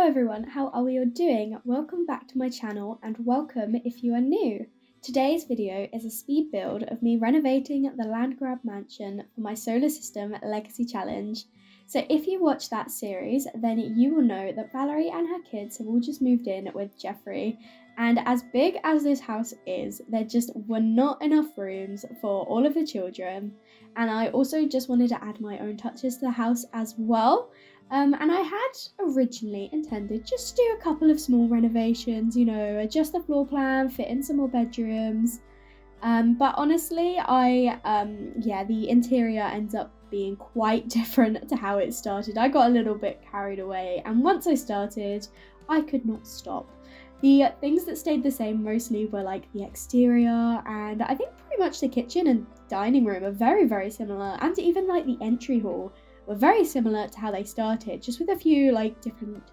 everyone, how are we all doing? Welcome back to my channel and welcome if you are new. Today's video is a speed build of me renovating the Landgraab mansion for my solar system legacy challenge. So if you watch that series, then you will know that Valerie and her kids have all just moved in with Jeffrey, and as big as this house is, there just were not enough rooms for all of the children, and I also just wanted to add my own touches to the house as well. And I had originally intended just to do a couple of small renovations, adjust the floor plan, fit in some more bedrooms. But honestly, the interior ends up being quite different to how it started. I got a little bit carried away, and once I started, I could not stop. The things that stayed the same mostly were like the exterior, and I think pretty much the kitchen and dining room are very, very similar, and even like the entry hall were very similar to how they started, just with a few like different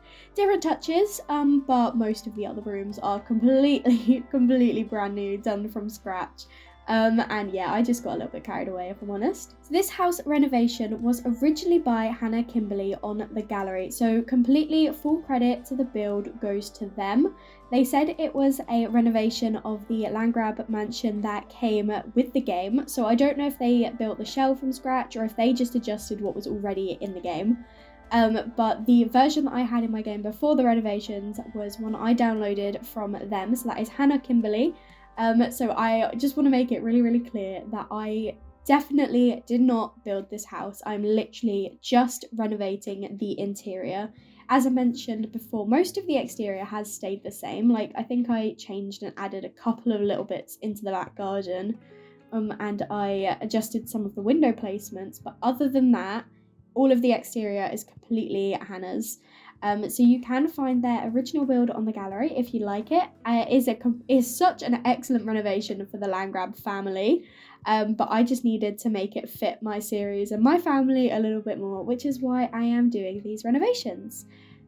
touches, but most of the other rooms are completely brand new, done from scratch. I just got a little bit carried away, if I'm honest. So this house renovation was originally by Hannah Kimberly on the gallery, so completely full credit to the build goes to them. They said it was a renovation of the Landgraab mansion that came with the game, so I don't know if they built the shell from scratch or if they just adjusted what was already in the game. But the version that I had in my game before the renovations was one I downloaded from them, so that is Hannah Kimberly. So I just want to make it really clear that I definitely did not build this house. I'm literally just renovating the interior. As I mentioned before, most of the exterior has stayed the same. Like, I think I changed and added a couple of little bits into the back garden, and I adjusted some of the window placements, but other than that, all of the exterior is completely Hannah's. So you can find their original build on the gallery if you like it. It is such an excellent renovation for the Landgraab family, but I just needed to make it fit my series and my family a little bit more, which is why I am doing these renovations.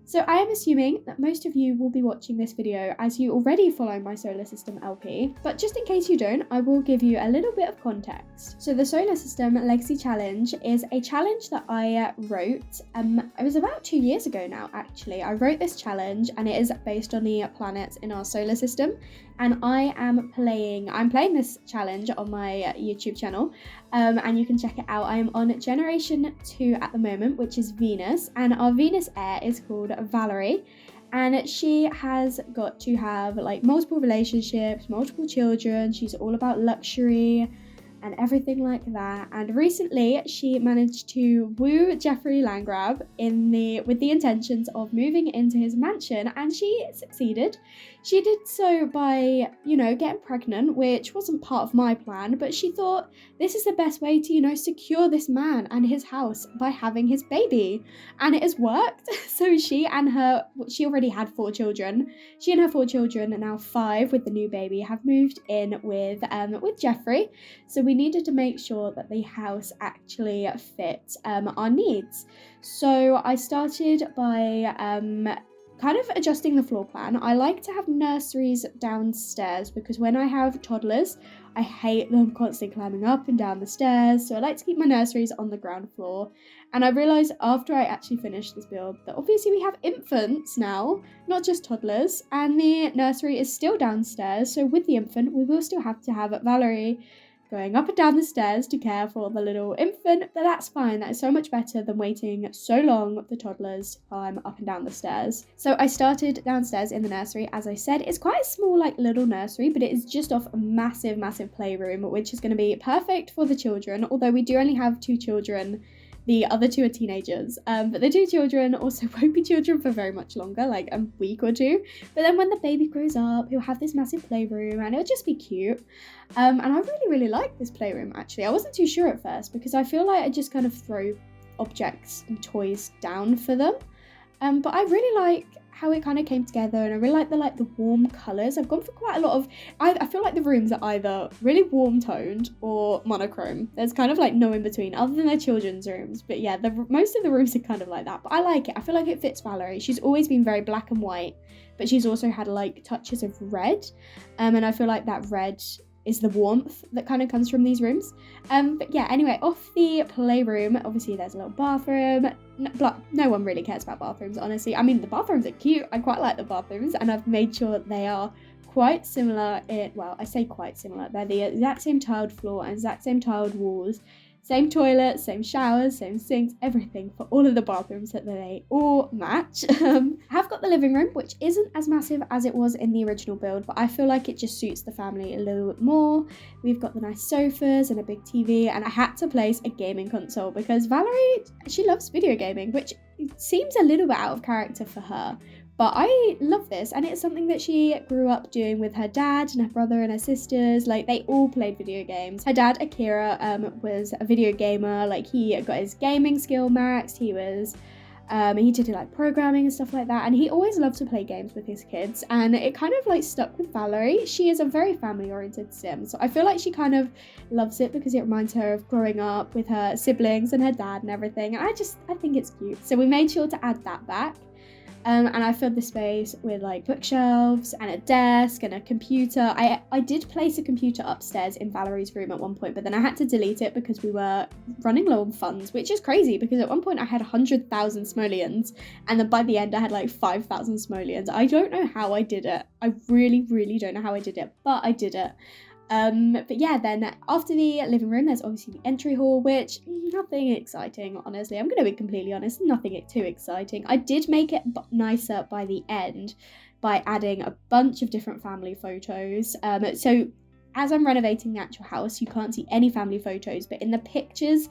So I am assuming that most of you will be watching this video as you already follow my solar system LP, but just in case you don't, I will give you a little bit of context. So the solar system legacy challenge is a challenge that I wrote, it was about 2 years ago now actually. I wrote this challenge and it is based on the planets in our solar system, and I'm playing this challenge on my YouTube channel, and you can check it out. I am on generation 2 at the moment, which is Venus, and our Venus heir is called Valerie, and she has got to have like multiple relationships, multiple children. She's all about luxury and everything like that, and recently she managed to woo Jeffrey Landgraab with the intentions of moving into his mansion, and she succeeded. She did so by, getting pregnant, which wasn't part of my plan, but she thought this is the best way to, secure this man and his house by having his baby, and it has worked. So she already had 4 children. She and her 4 children, and now 5 with the new baby, have moved in with Jeffrey. So we needed to make sure that the house actually fit our needs. So I started by kind of adjusting the floor plan. I like to have nurseries downstairs because when I have toddlers, I hate them constantly climbing up and down the stairs. So I like to keep my nurseries on the ground floor. And I realised after I actually finished this build that obviously we have infants now, not just toddlers, and the nursery is still downstairs. So with the infant, we will still have to have Valerie going up and down the stairs to care for the little infant, but that's fine. That is so much better than waiting so long for toddlers to climb up and down the stairs. So I started downstairs in the nursery. As I said, it's quite a small little nursery, but it is just off a massive playroom, which is going to be perfect for the children, although we do only have 2 children. The other 2 are teenagers, but the 2 children also won't be children for very much longer, like a week or 2. But then when the baby grows up, he'll have this massive playroom and it'll just be cute. And I really like this playroom actually. I wasn't too sure at first because I feel like I just kind of throw objects and toys down for them. But I really like how it kind of came together, and I really like the warm colours. I've gone for quite a lot of, I feel like the rooms are either really warm toned or monochrome. There's kind of like no in between other than the children's rooms, but yeah, most of the rooms are kind of like that, but I like it. I feel like it fits Valerie. She's always been very black and white, but she's also had like touches of red, and I feel like that red is the warmth that kind of comes from these rooms. But yeah, anyway, off the playroom, obviously there's a little bathroom. No one really cares about bathrooms, honestly. I mean, the bathrooms are cute. I quite like the bathrooms, and I've made sure they are quite similar. Well, I say quite similar. They're the exact same tiled floor and exact same tiled walls. Same toilets, same showers, same sinks, everything for all of the bathrooms that they all match. I have got the living room, which isn't as massive as it was in the original build, but I feel like it just suits the family a little bit more. We've got the nice sofas and a big TV, and I had to place a gaming console because Valerie, she loves video gaming, which seems a little bit out of character for her. But I love this, and it's something that she grew up doing with her dad and her brother and her sisters. Like, they all played video games. Her dad, Akira, was a video gamer. Like, he got his gaming skill maxed. He did like programming and stuff like that, and he always loved to play games with his kids, and it kind of like stuck with Valerie. She is a very family-oriented sim, so I feel like she kind of loves it because it reminds her of growing up with her siblings and her dad and everything, and I think it's cute. So we made sure to add that back. And I filled the space with like bookshelves and a desk and a computer. I did place a computer upstairs in Valerie's room at one point, but then I had to delete it because we were running low on funds, which is crazy because at one point I had 100,000 simoleons, and then by the end I had like 5,000 simoleons. I don't know how I did it. I really, really don't know how I did it, but I did it. But yeah, then after the living room, there's obviously the entry hall, which nothing exciting, honestly. I'm going to be completely honest, nothing too exciting. I did make it nicer by the end by adding a bunch of different family photos. So as I'm renovating the actual house, you can't see any family photos, but in the pictures,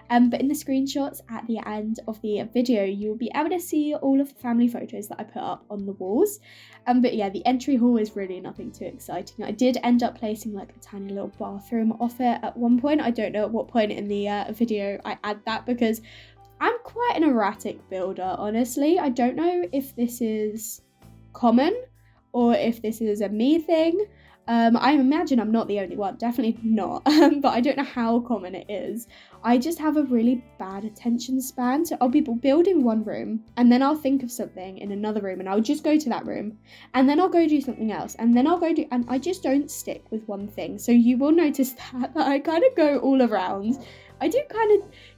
but in the screenshots at the end of the video, you'll be able to see all of the family photos that I put up on the walls. But yeah, the entry hall is really nothing too exciting. I did end up placing like a tiny little bathroom off it at one point. I don't know at what point in the video I add that because I'm quite an erratic builder, honestly. I don't know if this is common or if this is a me thing. I imagine I'm not the only one, definitely not, but I don't know how common it is. I just have a really bad attention span, so I'll be building one room, and then I'll think of something in another room, and I'll just go to that room, and then I'll go do something else, and then and I just don't stick with one thing, so you will notice that I kind of go all around. I do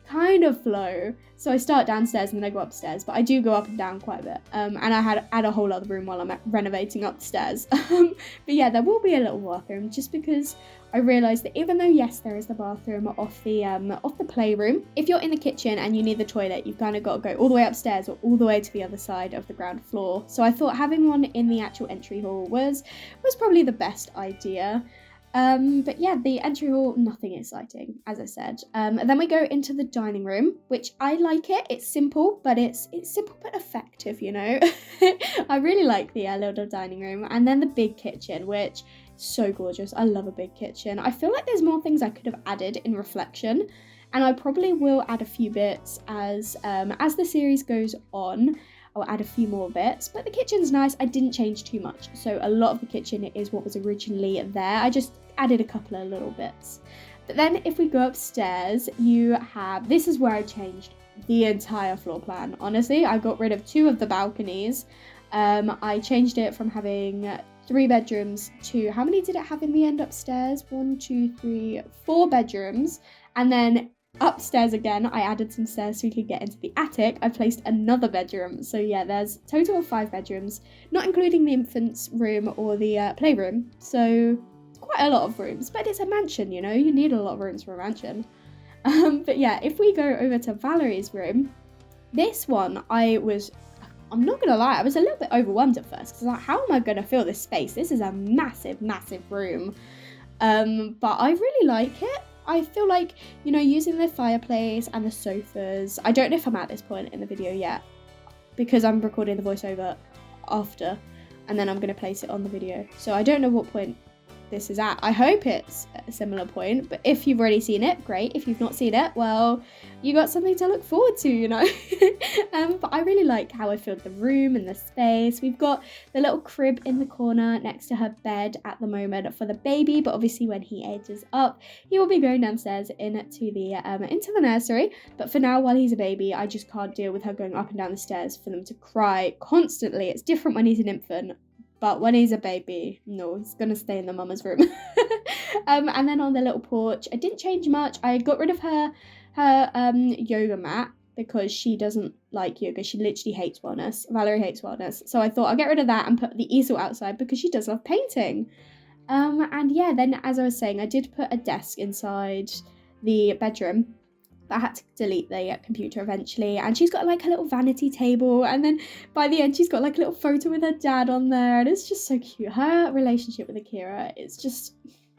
kind of flow. So I start downstairs and then I go upstairs, but I do go up and down quite a bit. And I add a whole other room while I'm renovating upstairs. But yeah, there will be a little bathroom just because I realised that even though yes, there is the bathroom off the playroom, if you're in the kitchen and you need the toilet, you've kind of got to go all the way upstairs or all the way to the other side of the ground floor. So I thought having one in the actual entry hall was probably the best idea. But yeah, the entry hall, nothing exciting, as I said. And then we go into the dining room, which I like it. It's simple, but it's simple but effective, you know. I really like the little dining room. And then the big kitchen, which is so gorgeous. I love a big kitchen. I feel like there's more things I could have added in reflection, and I probably will add a few bits as the series goes on. I'll add a few more bits, but the kitchen's nice. I didn't change too much, so a lot of the kitchen is what was originally there. I just added a couple of little bits. But then if we go upstairs, this is where I changed the entire floor plan. Honestly, I got rid of 2 of the balconies. I changed it from having 3 bedrooms to, how many did it have in the end upstairs? 1, 2, 3, 4 bedrooms, and then upstairs again, I added some stairs so we could get into the attic. I placed another bedroom. So yeah, there's a total of 5 bedrooms, not including the infant's room or the playroom. So quite a lot of rooms, but it's a mansion, you know, you need a lot of rooms for a mansion. But yeah, if we go over to Valerie's room, this one, I'm not gonna lie, I was a little bit overwhelmed at first because like, how am I gonna fill this space? This is a massive, massive room. But I really like it. I feel like, you know, using the fireplace and the sofas, I don't know if I'm at this point in the video yet because I'm recording the voiceover after and then I'm going to place it on the video. So I don't know what point this is at. I hope it's a similar point, but if you've already seen it, great. If you've not seen it, well, you got something to look forward to, you know. But I really like how I filled the room and the space. We've got the little crib in the corner next to her bed at the moment for the baby, but obviously when he ages up, he will be going downstairs into the nursery. But for now, while he's a baby, I just can't deal with her going up and down the stairs for them to cry constantly. It's different when he's an infant. But when he's a baby, no, he's gonna stay in the mama's room. And then on the little porch, I didn't change much. I got rid of her yoga mat because she doesn't like yoga. She literally hates wellness. Valerie hates wellness. So I thought I'll get rid of that and put the easel outside because she does love painting. And yeah, then as I was saying, I did put a desk inside the bedroom. But I had to delete the computer eventually. And she's got like a little vanity table. And then by the end, she's got like a little photo with her dad on there. And it's just so cute. Her relationship with Akira is just,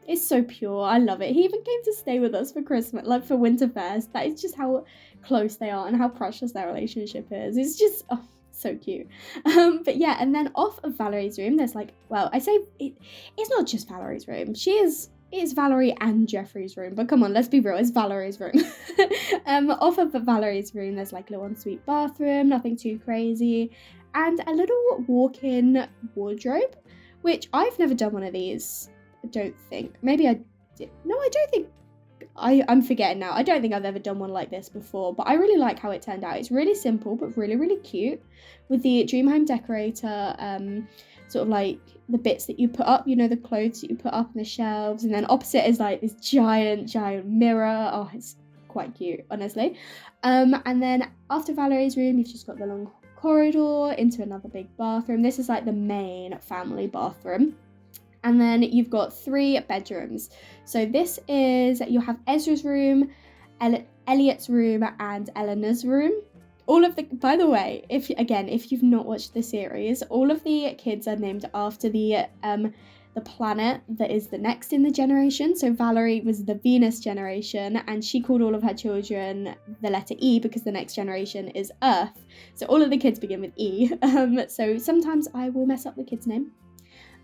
it's so pure. I love it. He even came to stay with us for Christmas, like for Winterfest. That is just how close they are and how precious their relationship is. It's just, oh, so cute. But yeah, and then off of Valerie's room, there's like, well, I say it's not just Valerie's room. It's Valerie and Jeffrey's room, but come on, let's be real, it's Valerie's room. Off of Valerie's room, there's like a little ensuite bathroom, nothing too crazy, and a little walk-in wardrobe, which I've never done one of these, I don't think. Maybe I did. No, I don't think. I'm forgetting now. I don't think I've ever done one like this before, but I really like how it turned out. It's really simple, but really, really cute, with the Dream Home Decorator, sort of like the bits that you put up, you know, the clothes that you put up on the shelves, and then opposite is like this giant mirror. Oh, it's quite cute, honestly. And then after Valerie's room, you've just got the long corridor into another big bathroom. This is like the main family bathroom. And then you've got 3 bedrooms. So this is, you have Ezra's room, Elliot's room, and Eleanor's room. All of the, by the way, if you've not watched the series, all of the kids are named after the planet that is the next in the generation. So Valerie was the Venus generation, and she called all of her children the letter E because the next generation is Earth. So all of the kids begin with E. So sometimes I will mess up the kid's name.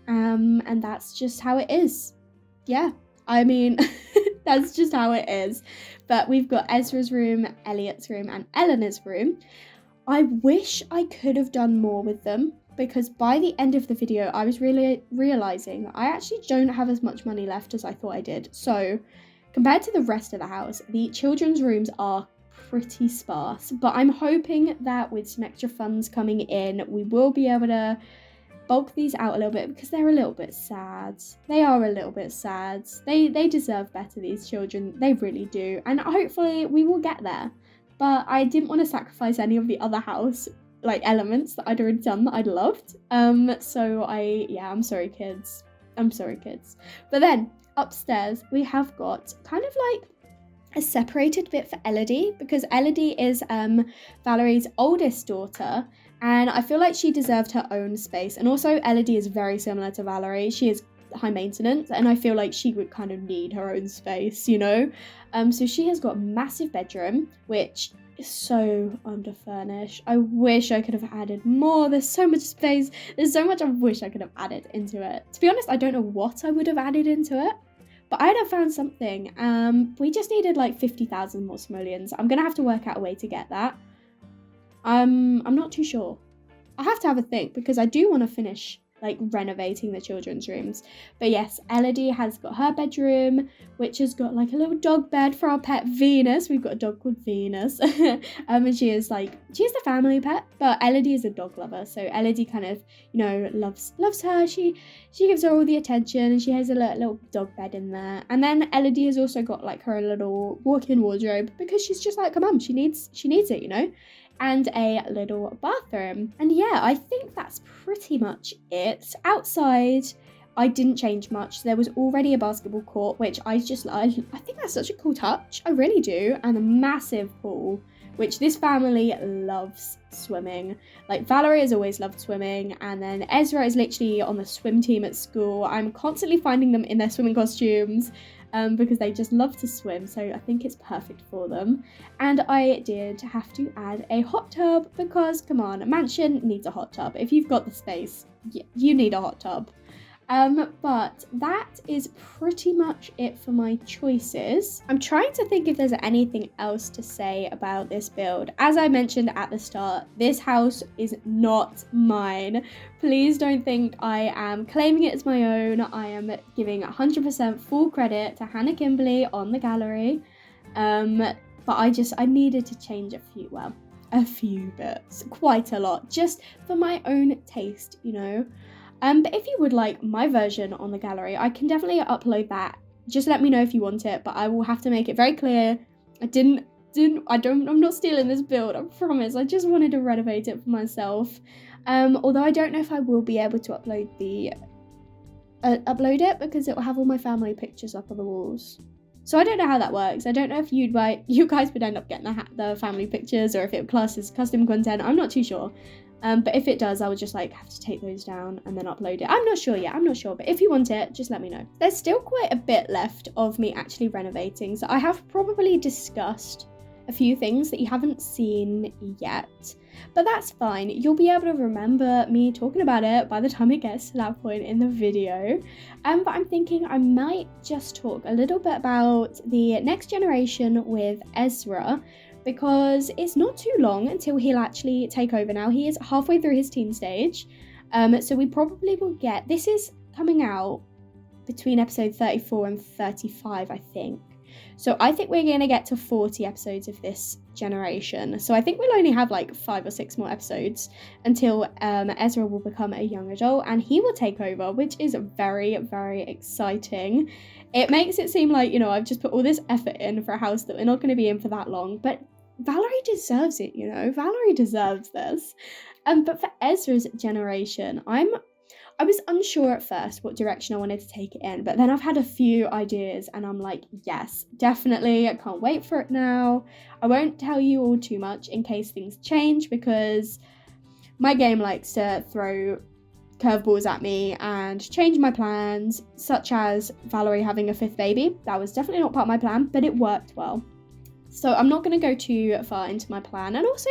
And that's just how it is. Yeah, I mean, that's just how it is. But we've got Ezra's room, Elliot's room, and Eleanor's room. I wish I could have done more with them, because by the end of the video, I was really realizing I actually don't have as much money left as I thought I did. So compared to the rest of the house, the children's rooms are pretty sparse. But I'm hoping that with some extra funds coming in, we will be able to bulk these out a little bit, because they're a little bit sad. They are a little bit sad. They deserve better, these children. They really do. And hopefully we will get there. But I didn't want to sacrifice any of the other house like elements that I'd already done that I'd loved. So I'm sorry, kids. I'm sorry, kids. But then upstairs we have got kind of like a separated bit for Elodie, because Elodie is Valerie's oldest daughter, and I feel like she deserved her own space. And also Elodie is very similar to Valerie. She is high maintenance, and I feel like she would kind of need her own space, you know. So she has got a massive bedroom, which is so underfurnished. I wish I could have added more. There's so much space. There's so much I wish I could have added into it. To be honest, I don't know what I would have added into it, but I'd have found something. We just needed like 50,000 more simoleons. I'm gonna have to work out a way to get that. I'm not too sure. I have to have a think, because I do want to finish like renovating the children's rooms. But yes, Elodie has got her bedroom, which has got like a little dog bed for our pet Venus. We've got a dog called Venus. And she is the family pet, but Elodie is a dog lover. So Elodie kind of, you know, loves her. She gives her all the attention, and she has a little dog bed in there. And then Elodie has also got like her little walk-in wardrobe, because she's just like her mum. She needs it, you know. And a little bathroom. And yeah, I think that's pretty much it. Outside, I didn't change much. There was already a basketball court, which I think that's such a cool touch. I really do. And a massive pool, which this family loves swimming. Like Valerie has always loved swimming, and then Ezra is literally on the swim team at school. I'm constantly finding them in their swimming costumes, because they just love to swim, so I think it's perfect for them. And I did have to add a hot tub, because come on, a mansion needs a hot tub. If you've got the space, you need a hot tub. But that is pretty much it for my choices. I'm trying to think if there's anything else to say about this build. As I mentioned at the start, this house is not mine. Please don't think I am claiming it as my own. I am giving 100% full credit to Hannah Kimberly on the gallery. But I needed to change a few bits, quite a lot, just for my own taste, you know. But if you would like my version on the gallery, I can definitely upload that. Just let me know if you want it, but I will have to make it very clear. I'm not stealing this build, I promise. I just wanted to renovate it for myself. Although I don't know if I will be able to upload it because it will have all my family pictures up on the walls. So I don't know how that works. I don't know if you guys would end up getting the family pictures, or if it classes custom content. I'm not too sure. But if it does, I would just like have to take those down and then upload it. I'm not sure yet. But if you want it, just let me know. There's still quite a bit left of me actually renovating. So I have probably discussed a few things that you haven't seen yet. But that's fine. You'll be able to remember me talking about it by the time it gets to that point in the video. But I'm thinking I might just talk a little bit about the next generation with Ezra, because it's not too long until he'll actually take over now. He is halfway through his teen stage. So we probably will get... This is coming out between episode 34 and 35, I think. So I think we're going to get to 40 episodes of this generation. So I think we'll only have like 5 or 6 more episodes until Ezra will become a young adult and he will take over, which is very, very exciting. It makes it seem like, I've just put all this effort in for a house that we're not going to be in for that long. But Valerie deserves it, Valerie deserves this. But for Ezra's generation, I was unsure at first what direction I wanted to take it in, but then I've had a few ideas and I'm like, yes, definitely, I can't wait for it now. I won't tell you all too much in case things change, because my game likes to throw curveballs at me and change my plans, such as Valerie having a 5th baby. That was definitely not part of my plan, but it worked well. So I'm not going to go too far into my plan. And also,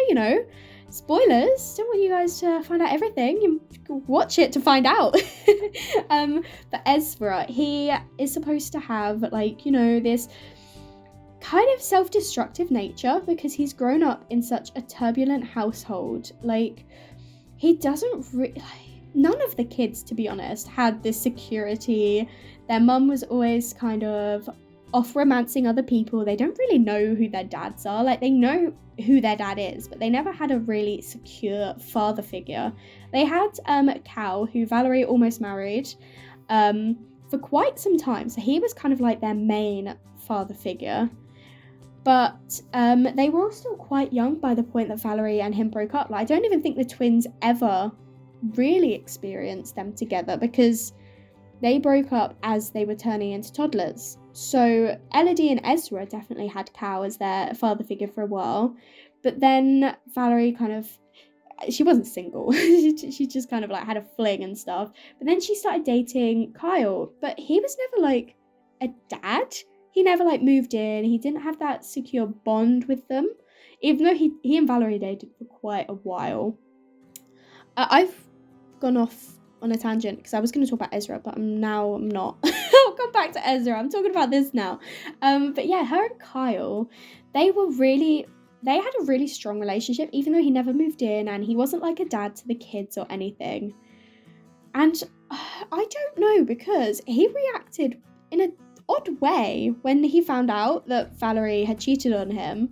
spoilers, don't want you guys to find out everything. You watch it to find out. But Ezra, he is supposed to have this kind of self-destructive nature because he's grown up in such a turbulent household. He doesn't none of the kids, to be honest, had this security. Their mum was always kind of off romancing other people. They don't really know who their dads are. They know who their dad is, but they never had a really secure father figure. They had Cal, who Valerie almost married for quite some time, so he was kind of like their main father figure. But they were all still quite young by the point that Valerie and him broke up. I don't even think the twins ever really experienced them together, because they broke up as they were turning into toddlers. So Elodie and Ezra definitely had Cal as their father figure for a while, but then Valerie she wasn't single. she just kind of had a fling and stuff. But then she started dating Kyle, but he was never a dad. He never moved in. He didn't have that secure bond with them, even though he and Valerie dated for quite a while. I've gone off on a tangent because I was going to talk about Ezra, but I'm not. I'll come back to Ezra. I'm talking about this now. But yeah, her and Kyle, they had a really strong relationship, even though he never moved in and he wasn't like a dad to the kids or anything. And I don't know, because he reacted in an odd way when he found out that Valerie had cheated on him.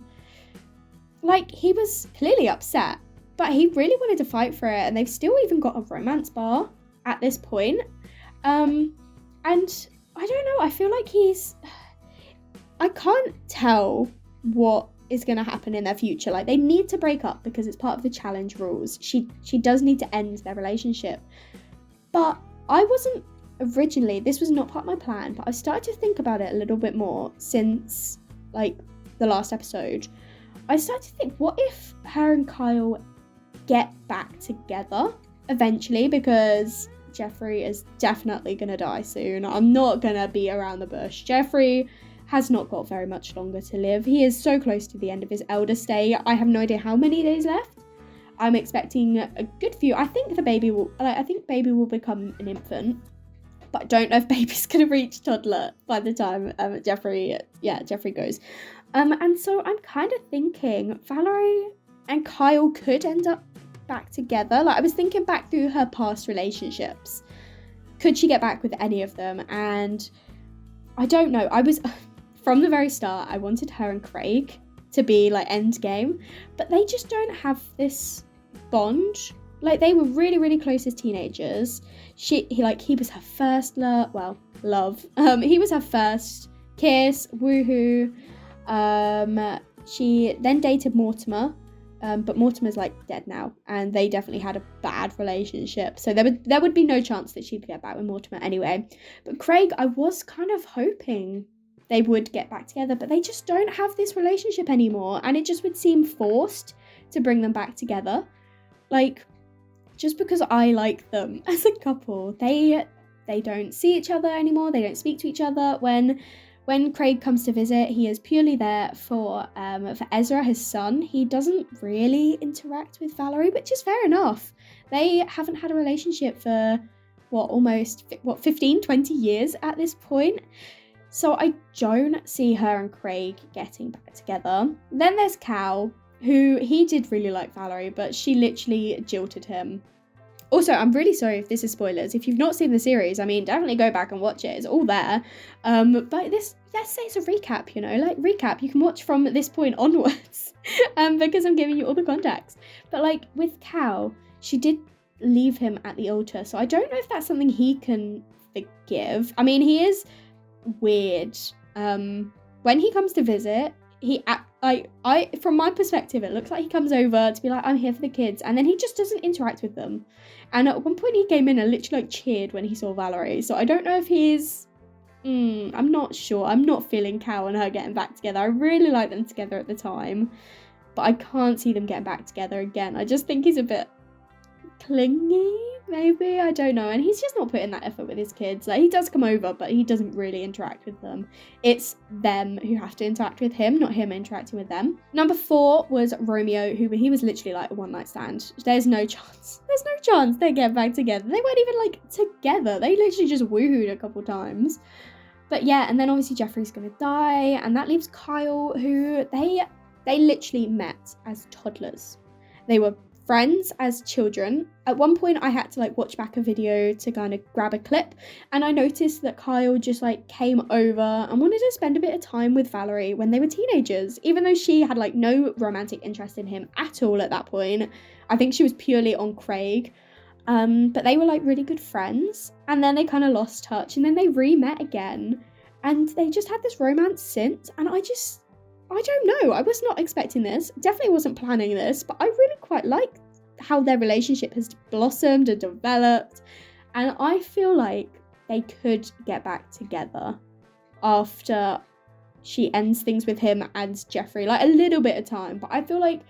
He was clearly upset, but he really wanted to fight for it, and they've still even got a romance bar at this point. And I don't know, I feel like I can't tell what is going to happen in their future. They need to break up because it's part of the challenge rules. She does need to end their relationship. But I wasn't originally, this was not part of my plan, but I started to think about it a little bit more since the last episode. I started to think, what if her and Kyle get back together eventually, because Jeffrey is definitely gonna die soon. I'm not gonna be around the bush. Jeffrey has not got very much longer to live. He is so close to the end of his elder stay. I have no idea how many days left. I'm expecting a good few. I think baby will become an infant, but I don't know if baby's gonna reach toddler by the time Jeffrey goes. And so I'm kind of thinking Valerie and Kyle could end up back together. I was thinking back through her past relationships. Could she get back with any of them? And I don't know. From the very start, I wanted her and Craig to be end game, but they just don't have this bond Like, they were really, really close as teenagers. He was her first love. He was her first kiss, woohoo. She then dated Mortimer, but Mortimer's like dead now, and they definitely had a bad relationship. So there would be no chance that she'd get back with Mortimer anyway. But Craig, I was kind of hoping they would get back together, but they just don't have this relationship anymore, and it just would seem forced to bring them back together. Like, just because I like them as a couple, they don't see each other anymore. They don't speak to each other. When Craig comes to visit, he is purely there for Ezra, his son. He doesn't really interact with Valerie, which is fair enough. They haven't had a relationship for, 15, 20 years at this point. So I don't see her and Craig getting back together. Then there's Cal, who he did really like Valerie, but she literally jilted him. Also, I'm really sorry if this is spoilers. If you've not seen the series, I mean, definitely go back and watch it. It's all there. But let's say it's a recap, recap. You can watch from this point onwards because I'm giving you all the context. But with Cal, she did leave him at the altar. So I don't know if that's something he can forgive. I mean, he is weird. When he comes to visit, from my perspective, it looks like he comes over to be like, I'm here for the kids, and then he just doesn't interact with them. And at one point he came in and literally cheered when he saw Valerie. So I don't know if he's I'm not sure. I'm not feeling Cal and her getting back together. I really liked them together at the time, but I can't see them getting back together again. I just think he's a bit clingy, maybe, I don't know, and he's just not putting that effort with his kids. He does come over, but he doesn't really interact with them. It's them who have to interact with him, not him interacting with them. Number 4 was Romeo, who he was literally like a one night stand. There's no chance they get back together. They weren't even together. They literally just woohooed a couple times. But yeah, and then obviously Jeffrey's gonna die, and that leaves Kyle, who they literally met as toddlers. They were friends as children. At one point I had to watch back a video to kind of grab a clip, and I noticed that Kyle just came over and wanted to spend a bit of time with Valerie when they were teenagers, even though she had no romantic interest in him at all at that point. I think she was purely on Craig. But they were really good friends, and then they kind of lost touch, and then they re-met again, and they just had this romance since. And I don't know, I was not expecting this, definitely wasn't planning this, but I really quite like how their relationship has blossomed and developed, and I feel like they could get back together after she ends things with him and Jeffrey, a little bit of time, but I feel like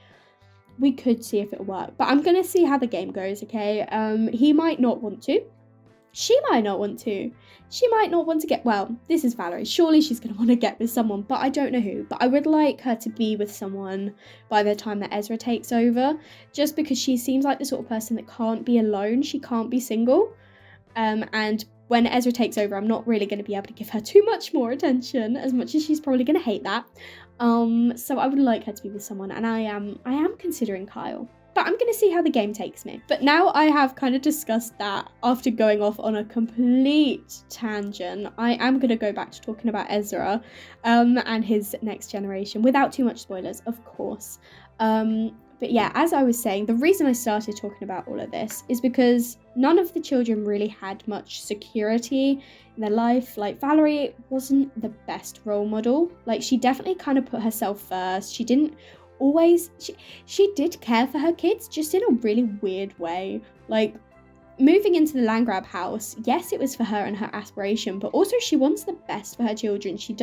we could see if it'll work. But I'm gonna see how the game goes, okay? He might not want to. She might not want to. She might not want to get, this is Valerie. Surely she's going to want to get with someone, but I don't know who. But I would like her to be with someone by the time that Ezra takes over, just because she seems like the sort of person that can't be alone. She can't be single. And when Ezra takes over, I'm not really going to be able to give her too much more attention, as much as she's probably going to hate that. So I would like her to be with someone, and I am considering Kyle. But I'm going to see how the game takes me. But now I have kind of discussed that after going off on a complete tangent, I am going to go back to talking about Ezra and his next generation, without too much spoilers, of course. But yeah, as I was saying, the reason I started talking about all of this is because none of the children really had much security in their life. Valerie wasn't the best role model. She definitely kind of put herself first. She didn't always, she did care for her kids, just in a really weird way. Moving into the Landgraab house, yes, it was for her and her aspiration, but also she wants the best for her children. She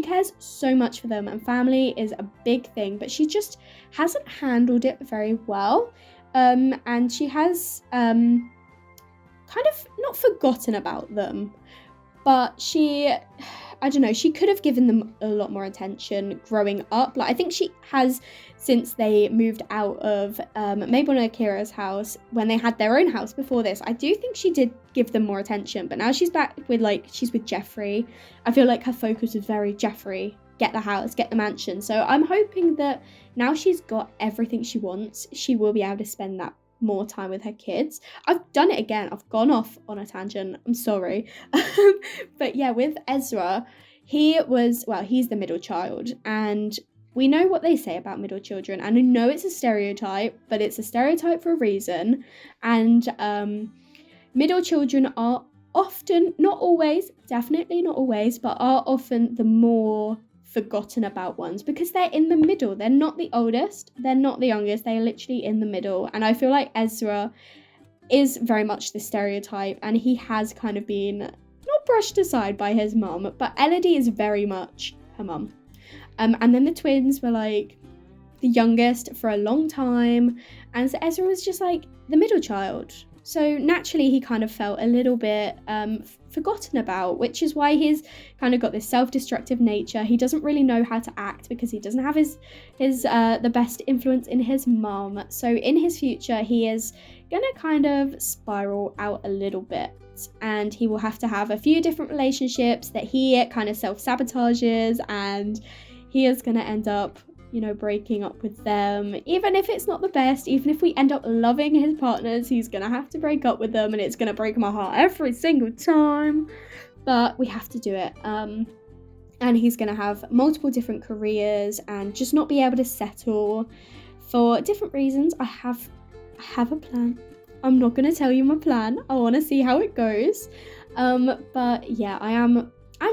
cares so much for them, and family is a big thing, but she just hasn't handled it very well. And she has kind of not forgotten about them, but I don't know, she could have given them a lot more attention growing up. I think she has, since they moved out of Mabel and Akira's house, when they had their own house before this. I do think she did give them more attention, but now she's back with, she's with Jeffrey. I feel like her focus is very Jeffrey, get the house, get the mansion. So I'm hoping that now she's got everything she wants, she will be able to spend that more time with her kids. I've done it again. I've gone off on a tangent. I'm sorry. But yeah, with Ezra, he's the middle child, and we know what they say about middle children, and I know it's a stereotype, but it's a stereotype for a reason. And middle children are often, not always, definitely not always, but are often the more forgotten about ones because they're in the middle. They're not the oldest, they're not the youngest, they're literally in the middle. And I feel like Ezra is very much the stereotype, and he has kind of been not brushed aside by his mum, but Elodie is very much her mum. And then the twins were like the youngest for a long time, and so Ezra was just like the middle child. So naturally he kind of felt a little bit forgotten about, which is why he's kind of got this self-destructive nature. He doesn't really know how to act because he doesn't have his the best influence in his mum. So in his future he is gonna kind of spiral out a little bit, and he will have to have a few different relationships that he kind of self-sabotages, and he is gonna end up, you know, breaking up with them. Even if it's not the best, even if we end up loving his partners, he's gonna have to break up with them, and it's gonna break my heart every single time, but we have to do it. And he's gonna have multiple different careers and just not be able to settle for different reasons. I have a plan. I'm not gonna tell you my plan. I want to see how it goes. But yeah, I'm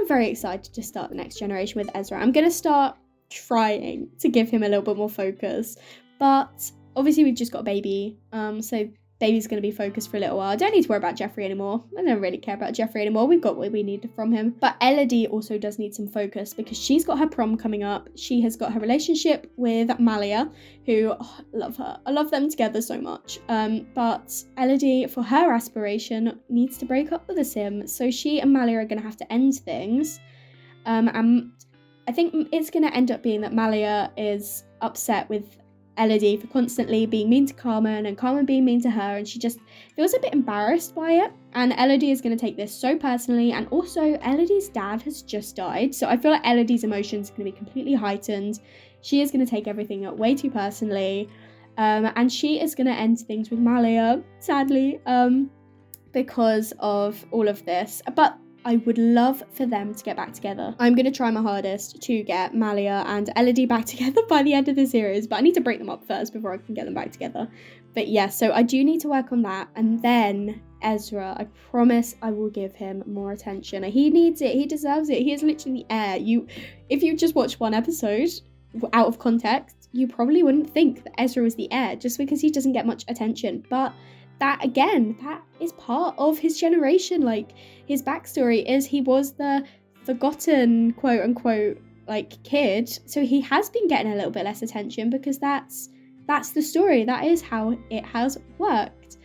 very excited to start the next generation with Ezra. I'm gonna start trying to give him a little bit more focus, but obviously we've just got a baby, so baby's going to be focused for a little while. I don't need to worry about Jeffrey anymore. I don't really care about Jeffrey anymore. We've got what we need from him. But Elodie also does need some focus because she's got her prom coming up. She has got her relationship with Malia, who, I love her. I love them together so much. But Elodie, for her aspiration, needs to break up with a sim. So she and Malia are going to have to end things. And I think it's going to end up being that Malia is upset with Elodie for constantly being mean to Carmen and Carmen being mean to her, and she just feels a bit embarrassed by it. And Elodie is going to take this so personally, and also Elodie's dad has just died, so I feel like Elodie's emotions are going to be completely heightened. She is going to take everything way too personally, and she is going to end things with Malia, sadly, because of all of this. But I would love for them to get back together. I'm going to try my hardest to get Malia and Elodie back together by the end of the series, but I need to break them up first before I can get them back together. But yeah, so I do need to work on that. And then Ezra, I promise I will give him more attention. He needs it. He deserves it. He is literally the heir. If you just watch one episode out of context, you probably wouldn't think that Ezra was the heir just because he doesn't get much attention. But that, again, that is part of his generation. Like, his backstory is he was the forgotten, quote unquote, like, kid. So he has been getting a little bit less attention because that's the story. That is how it has worked.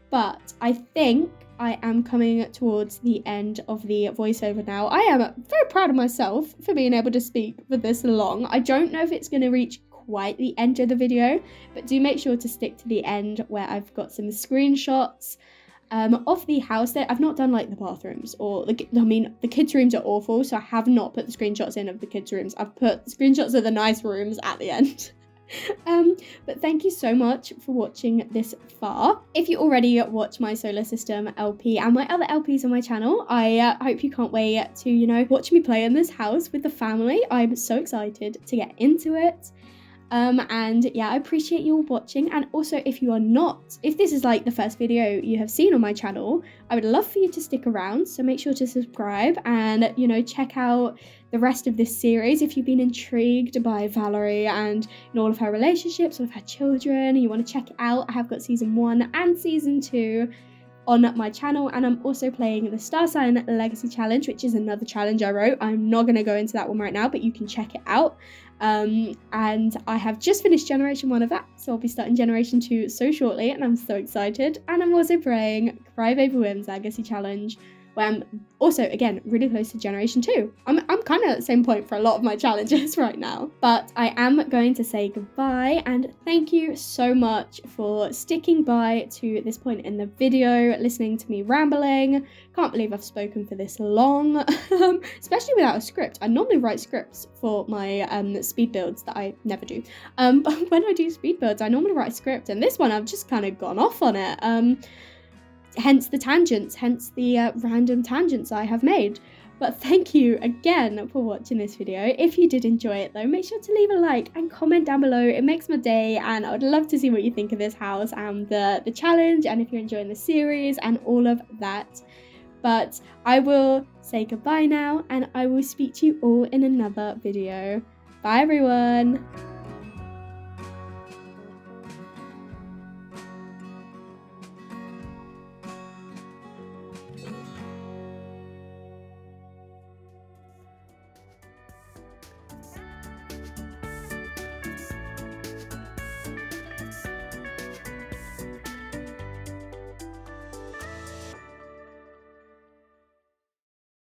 But I think I am coming towards the end of the voiceover now. I am very proud of myself for being able to speak for this long. I don't know if it's going to reach quite the end of the video, but do make sure to stick to the end where I've got some screenshots of the house. That I've not done like the bathrooms or the kids' rooms are awful, so I have not put the screenshots in of the kids' rooms. I've put screenshots of the nice rooms at the end. But thank you so much for watching this far. If you already watch my solar system LP and my other LPs on my channel, I hope you can't wait to watch me play in this house with the family. I'm so excited to get into it. And yeah, I appreciate you all watching. And also, if this is like the first video you have seen on my channel, I would love for you to stick around. So make sure to subscribe and, check out the rest of this series if you've been intrigued by Valerie and all of her relationships, all of her children, and you want to check it out. I have got season 1 and season 2 on my channel, and I'm also playing the Star Sign Legacy Challenge, which is another challenge I wrote. I'm not going to go into that one right now, but you can check it out. And I have just finished Generation 1 of that, so I'll be starting Generation 2 so shortly, and I'm so excited. And I'm also playing Crybaby Whims Legacy Challenge, where I'm also, again, really close to Generation 2. I'm kind of at the same point for a lot of my challenges right now. But I am going to say goodbye, and thank you so much for sticking by to this point in the video, listening to me rambling. Can't believe I've spoken for this long, especially without a script. I normally write scripts for my speed builds that I never do. But when I do speed builds, I normally write a script, and this one I've just kind of gone off on it. Hence the tangents, hence the random tangents I have made. But thank you again for watching this video. If you did enjoy it though, make sure to leave a like and comment down below. It makes my day, and I would love to see what you think of this house and the challenge, and if you're enjoying the series and all of that. But I will say goodbye now, and I will speak to you all in another video. Bye everyone!